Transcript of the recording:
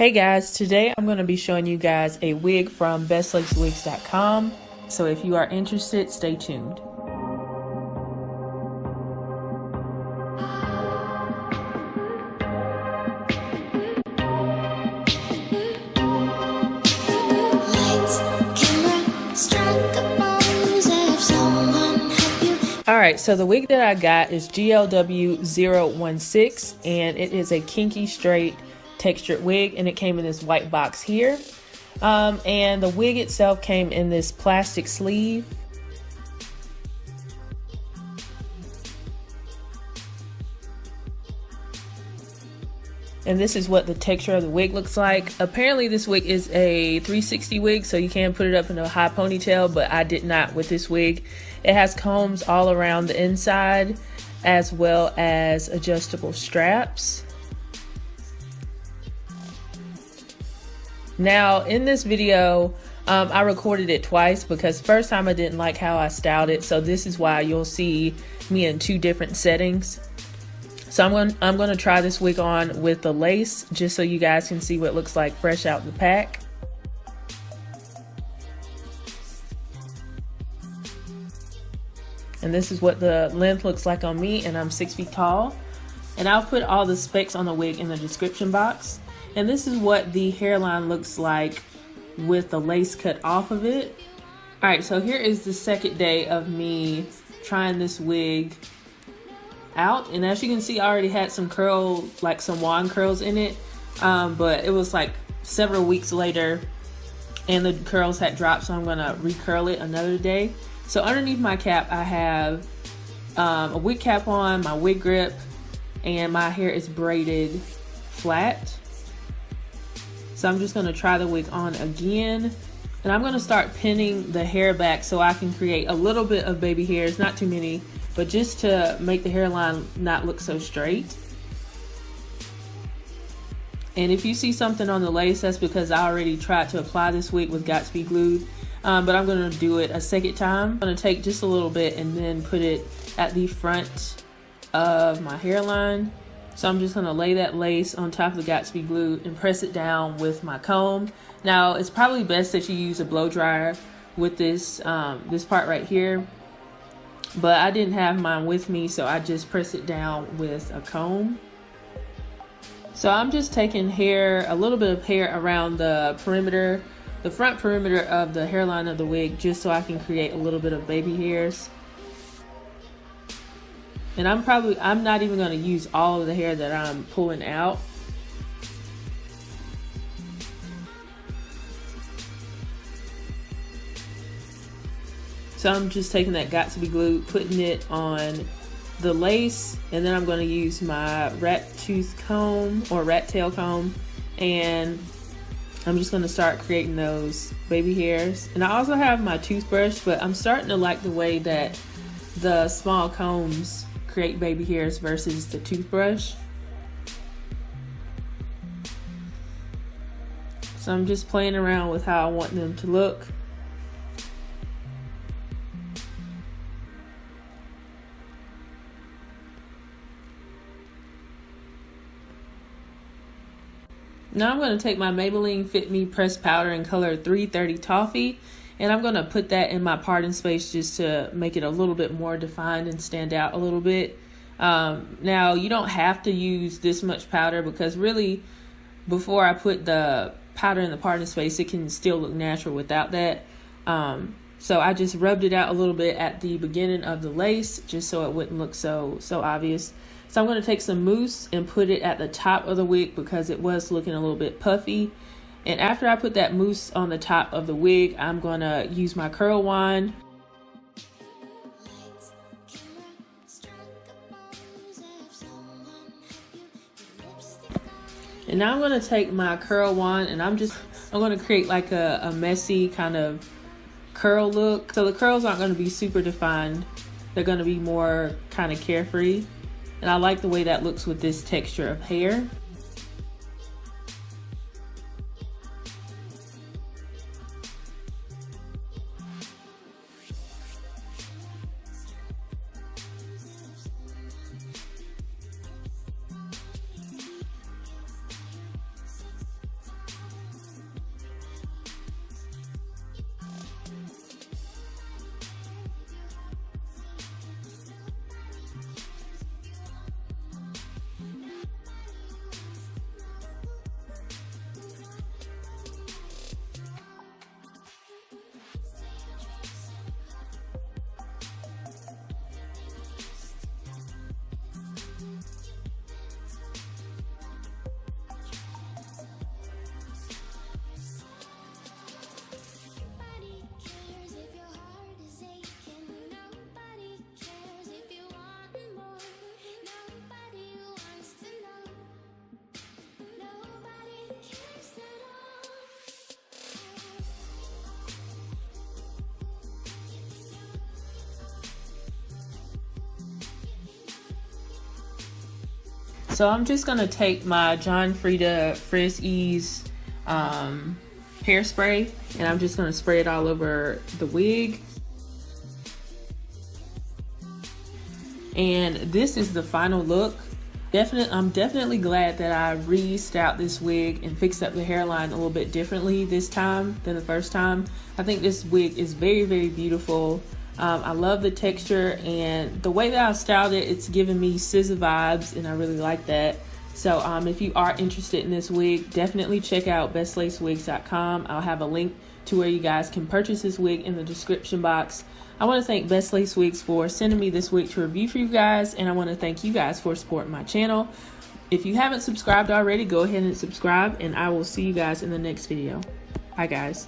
Hey guys, today I'm going to be showing you guys a wig from BestLaceWigs.com. So if you are interested, stay tuned. Alright, so the wig that I got is GLW015 and it is a kinky straight textured wig, and it came in this white box here. And the wig itself came in this plastic sleeve. And this is what the texture of the wig looks like. Apparently this wig is a 360 wig, so you can put it up in a high ponytail, but I did not with this wig. It has combs all around the inside, as well as adjustable straps. Now in this video, I recorded it twice because first time I didn't like how I styled it, so this is why you'll see me in two different settings. So I'm going to try this wig on with the lace just so you guys can see what it looks like fresh out the pack. And this is what the length looks like on me, and I'm 6 feet tall. And I'll put all the specs on the wig in the description box. And this is what the hairline looks like with the lace cut off of it. Alright, so here is the second day of me trying this wig out. And as you can see, I already had some curl, like some wand curls in it. But it was like several weeks later and the curls had dropped, so I'm gonna recurl it another day. So underneath my cap, I have a wig cap on, my wig grip, and my hair is braided flat. So I'm just gonna try the wig on again. And I'm gonna start pinning the hair back so I can create a little bit of baby hairs, not too many, but just to make the hairline not look so straight. And if you see something on the lace, that's because I already tried to apply this wig with Got2b glued. But I'm gonna do it a second time. I'm gonna take just a little bit and then put it at the front of my hairline. So I'm just gonna lay that lace on top of the Got2b glue and press it down with my comb. Now it's probably best that you use a blow dryer with this this part right here, but I didn't have mine with me, so I just press it down with a comb. So I'm just taking hair, a little bit of hair around the perimeter, the front perimeter of the hairline of the wig, just so I can create a little bit of baby hairs. And I'm not even going to use all of the hair that I'm pulling out. So I'm just taking that Got2b glue, putting it on the lace, and then I'm going to use my rat tooth comb or rat tail comb, and I'm just going to start creating those baby hairs. And I also have my toothbrush, but I'm starting to like the way that the small combs create baby hairs versus the toothbrush. So I'm just playing around with how I want them to look. Now I'm going to take my Maybelline Fit Me pressed powder in color 330 Toffee, and I'm going to put that in my parting space just to make it a little bit more defined and stand out a little bit. Now you don't have to use this much powder, because really before I put the powder in the parting space, it can still look natural without that. So I just rubbed it out a little bit at the beginning of the lace just so it wouldn't look so obvious. So I'm going to take some mousse and put it at the top of the wig because it was looking a little bit puffy. And after I put that mousse on the top of the wig, I'm going to use my curl wand. And now I'm going to take my curl wand and I'm going to create like a messy kind of curl look. So the curls aren't going to be super defined. They're going to be more kind of carefree. And I like the way that looks with this texture of hair. So I'm just gonna take my John Frieda Frizz Ease hairspray, and I'm just gonna spray it all over the wig. And this is the final look. I'm definitely glad that I re-styled this wig and fixed up the hairline a little bit differently this time than the first time. I think this wig is very, very beautiful. I love the texture, and the way that I styled it, it's giving me SZA vibes, and I really like that. So if you are interested in this wig, definitely check out BestLaceWigs.com. I'll have a link to where you guys can purchase this wig in the description box. I want to thank Best Lace Wigs for sending me this wig to review for you guys, and I want to thank you guys for supporting my channel. If you haven't subscribed already, go ahead and subscribe, and I will see you guys in the next video. Bye guys.